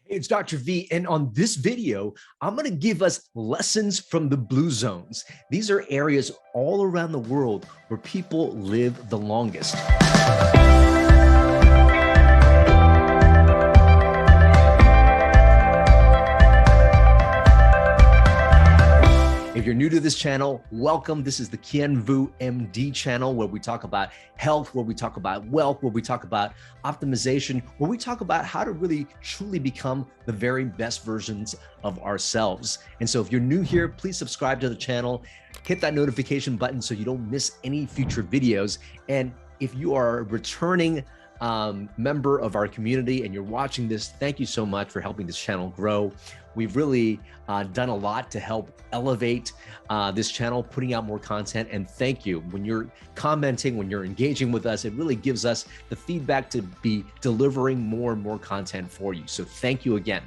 Hey, it's Dr. V, and on this video, I'm going to give us lessons from the blue zones. These are areas all around the world where people live the longest. If you're new to this channel, welcome. This is the Kien Vuu MD channel, where we talk about health, where we talk about wealth, where we talk about optimization, where we talk about how to really truly become the very best versions of ourselves. And so if you're new here, please subscribe to the channel, hit that notification button so you don't miss any future videos. And if you are a returning member of our community and you're watching this, thank you so much for helping this channel grow. We've really done a lot to help elevate this channel, putting out more content. And thank you. When you're commenting, when you're engaging with us, it really gives us the feedback to be delivering more and more content for you. So thank you again.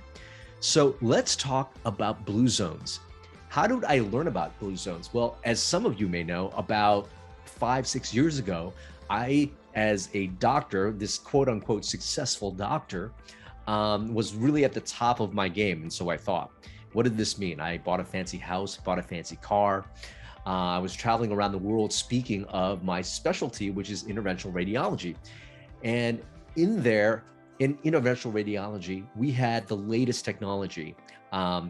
So let's talk about blue zones. How did I learn about blue zones? Well, as some of you may know, about 5-6 years ago, I, as a doctor, this quote unquote successful doctor, was really at the top of my game. And so I thought, what did this mean? I bought a fancy house, bought a fancy car. I was traveling around the world speaking of my specialty, which is interventional radiology. And in interventional radiology, we had the latest technology.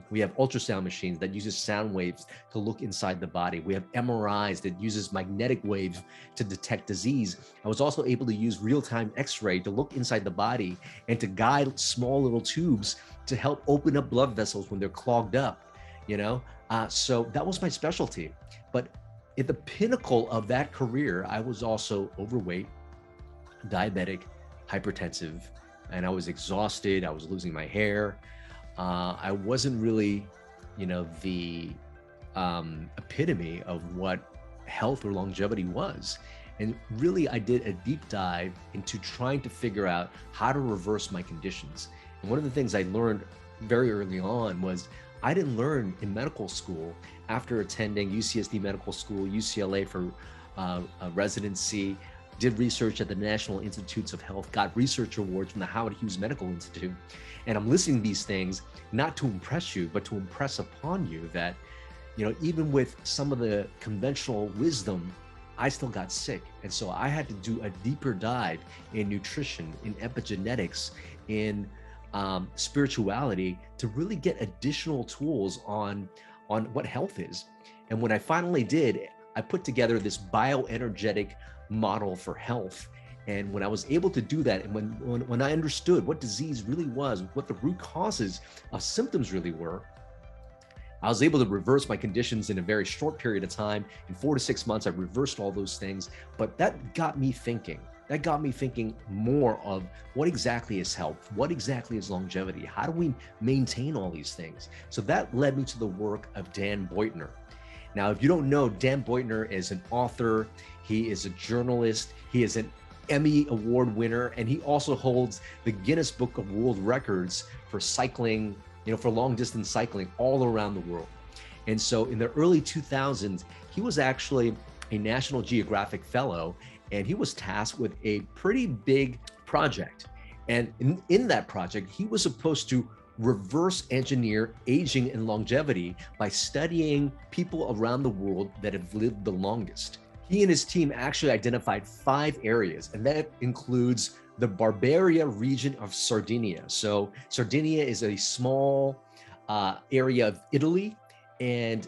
We have ultrasound machines that uses sound waves to look inside the body. We have MRIs that uses magnetic waves to detect disease. I was also able to use real-time X-ray to look inside the body and to guide small little tubes to help open up blood vessels when they're clogged up, so that was my specialty. But at the pinnacle of that career, I was also overweight, diabetic, hypertensive, and I was exhausted. I was losing my hair. I wasn't really, the epitome of what health or longevity was. And really, I did a deep dive into trying to figure out how to reverse my conditions. And one of the things I learned very early on was I didn't learn in medical school after attending UCSD Medical School, UCLA for a residency, did research at the National Institutes of Health, got research awards from the Howard Hughes Medical Institute. And I'm listening to these things, not to impress you, but to impress upon you that, even with some of the conventional wisdom, I still got sick. And so I had to do a deeper dive in nutrition, in epigenetics, in spirituality to really get additional tools on what health is. And when I finally did, I put together this bioenergetic model for health. And when I was able to do that, and when I understood what disease really was, what the root causes of symptoms really were, I was able to reverse my conditions in a very short period of time. In 4 to 6 months, I reversed all those things. But that got me thinking. That got me thinking more of what exactly is health? What exactly is longevity? How do we maintain all these things? So that led me to the work of Dan Buettner. Now, if you don't know, Dan Buettner is an author. He is a journalist. He is an Emmy Award winner, and he also holds the Guinness Book of World Records for cycling, for long distance cycling all around the world. And so in the early 2000s, he was actually a National Geographic fellow, and he was tasked with a pretty big project. And in that project, he was supposed to reverse engineer aging and longevity by studying people around the world that have lived the longest. He and his team actually identified 5 areas, and that includes the Barbaria region of Sardinia. So Sardinia is a small area of Italy, and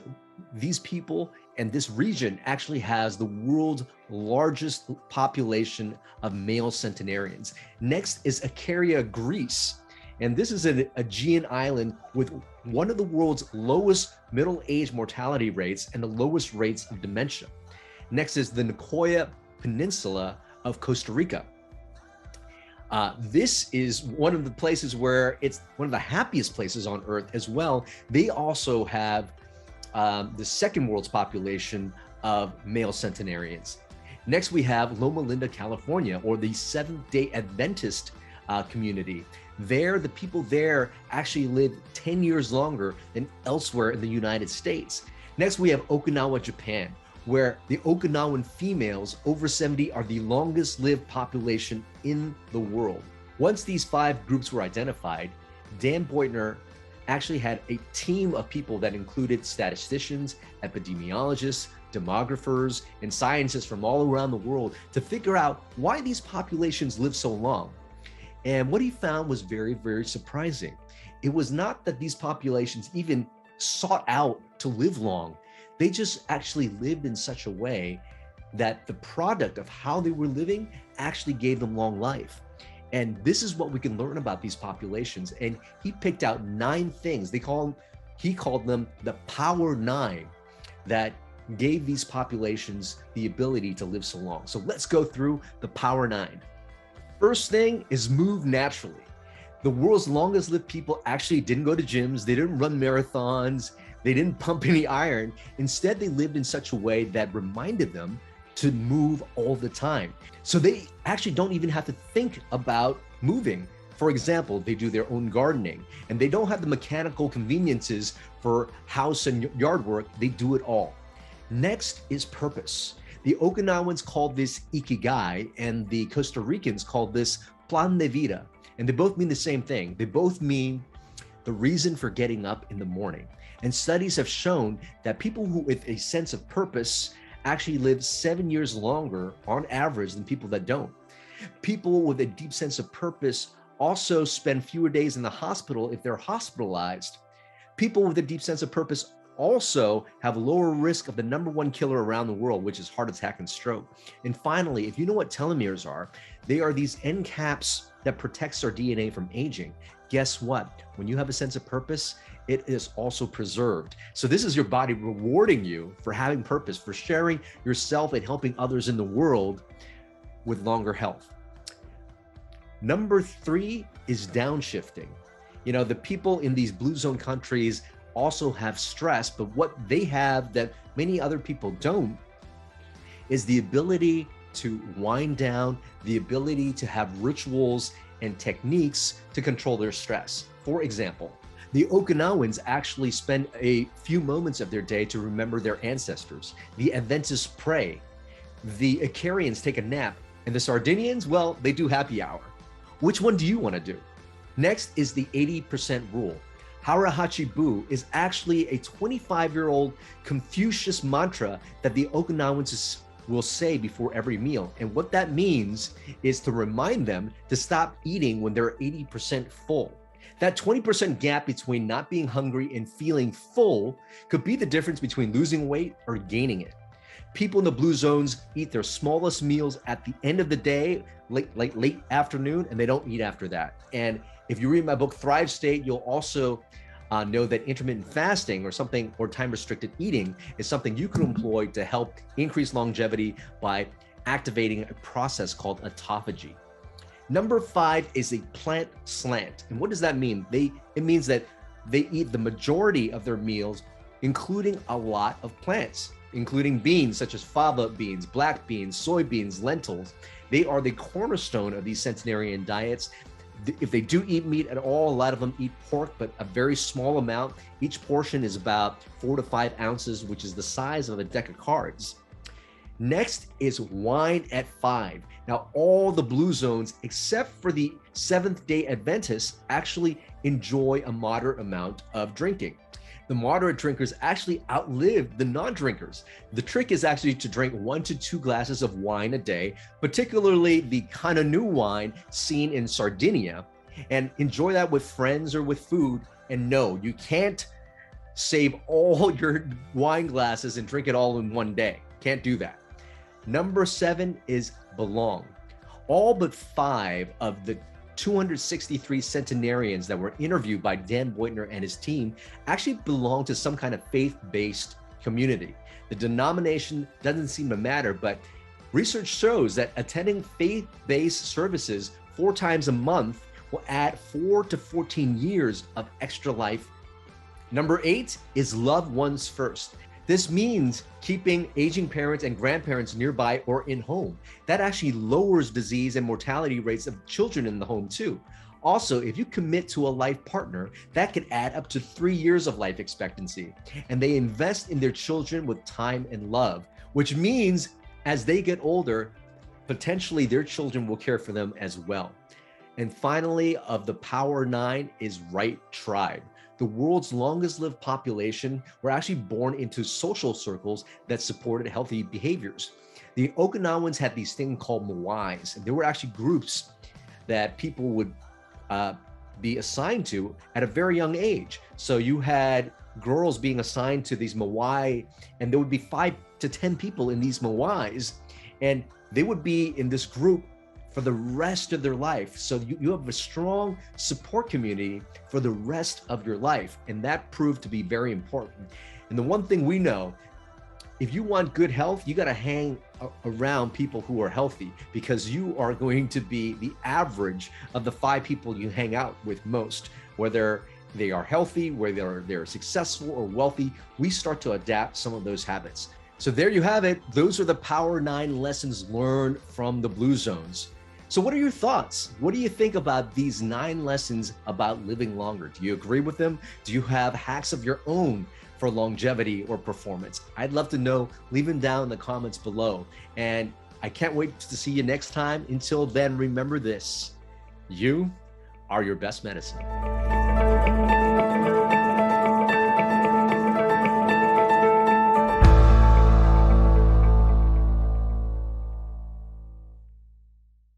these people and this region actually has the world's largest population of male centenarians. Next is Akaria, Greece. And this is an Aegean island with one of the world's lowest middle-age mortality rates and the lowest rates of dementia. Next is the Nicoya Peninsula of Costa Rica. This is one of the places where it's one of the happiest places on Earth as well. They also have the second world's population of male centenarians. Next, we have Loma, California, or the Seventh-day Adventist community. There, the people there actually live 10 years longer than elsewhere in the United States. Next, we have Okinawa, Japan, where the Okinawan females over 70 are the longest lived population in the world. Once these 5 groups were identified, Dan Buettner actually had a team of people that included statisticians, epidemiologists, demographers, and scientists from all around the world to figure out why these populations live so long. And what he found was very, very surprising. It was not that these populations even sought out to live long. They just actually lived in such a way that the product of how they were living actually gave them long life. And this is what we can learn about these populations. And he picked out 9 things. He called them the Power 9 that gave these populations the ability to live so long. So let's go through the Power 9. First thing is move naturally. The world's longest lived people actually didn't go to gyms. They didn't run marathons. They didn't pump any iron. Instead, they lived in such a way that reminded them to move all the time. So they actually don't even have to think about moving. For example, they do their own gardening and they don't have the mechanical conveniences for house and yard work. They do it all. Next is purpose. The Okinawans called this ikigai and the Costa Ricans called this plan de vida. And they both mean the same thing. They both mean the reason for getting up in the morning. And studies have shown that people who with a sense of purpose actually live 7 years longer on average than people that don't. People with a deep sense of purpose also spend fewer days in the hospital if they're hospitalized. People with a deep sense of purpose also have lower risk of the #1 killer around the world, which is heart attack and stroke. And finally, if you know what telomeres are, they are these end caps that protects our DNA from aging. Guess what? When you have a sense of purpose, it is also preserved. So this is your body rewarding you for having purpose, for sharing yourself and helping others in the world with longer health. Number 3 is downshifting. You know, the people in these blue zone countries also have stress, but what they have that many other people don't is the ability to wind down, the ability to have rituals and techniques to control their stress. For example, the Okinawans actually spend a few moments of their day to remember their ancestors. The Adventists pray. The Akarians take a nap. And the Sardinians, well, they do happy hour. Which one do you want to do? Next is the 80% rule. Harahachi-bu is actually a 25-year-old Confucius mantra that the Okinawans will say before every meal. And what that means is to remind them to stop eating when they're 80% full. That 20% gap between not being hungry and feeling full could be the difference between losing weight or gaining it. People in the blue zones eat their smallest meals at the end of the day, late afternoon, and they don't eat after that. And if you read my book, Thrive State, you'll also know that intermittent fasting or time-restricted eating is something you can employ to help increase longevity by activating a process called autophagy. Number 5 is a plant slant. And what does that mean? It means that they eat the majority of their meals, including a lot of plants, including beans such as fava beans, black beans, soybeans, lentils. They are the cornerstone of these centenarian diets. If they do eat meat at all, a lot of them eat pork, but a very small amount. Each portion is about 4 to 5 ounces, which is the size of a deck of cards. Next is wine at 5. Now, all the blue zones, except for the Seventh-day Adventists, actually enjoy a moderate amount of drinking. The moderate drinkers actually outlive the non-drinkers. The trick is actually to drink 1 to 2 glasses of wine a day, particularly the Kananu wine seen in Sardinia, and enjoy that with friends or with food. And no, you can't save all your wine glasses and drink it all in one day. Can't do that. Number 7 is belong. All but 5 of the 263 centenarians that were interviewed by Dan Buettner and his team actually belong to some kind of faith-based community. The denomination doesn't seem to matter, but research shows that attending faith-based services 4 times a month will add 4 to 14 years of extra life. Number 8 is love ones first. This means keeping aging parents and grandparents nearby or in home. That actually lowers disease and mortality rates of children in the home too. Also, if you commit to a life partner, that could add up to 3 years of life expectancy. And they invest in their children with time and love, which means as they get older, potentially their children will care for them as well. And finally, of the Power Nine is right tribe. The world's longest lived population were actually born into social circles that supported healthy behaviors. The Okinawans had these things called moais, and they were actually groups that people would be assigned to at a very young age. So you had girls being assigned to these moai, and there would be 5 to 10 people in these moais, and they would be in this group for the rest of their life. So you have a strong support community for the rest of your life. And that proved to be very important. And the one thing we know, if you want good health, you got to hang around people who are healthy, because you are going to be the average of the 5 people you hang out with most, whether they are healthy, whether they're successful or wealthy. We start to adapt some of those habits. So there you have it. Those are the Power 9 lessons learned from the Blue Zones. So what are your thoughts? What do you think about these 9 lessons about living longer? Do you agree with them? Do you have hacks of your own for longevity or performance? I'd love to know. Leave them down in the comments below. And I can't wait to see you next time. Until then, remember this: you are your best medicine.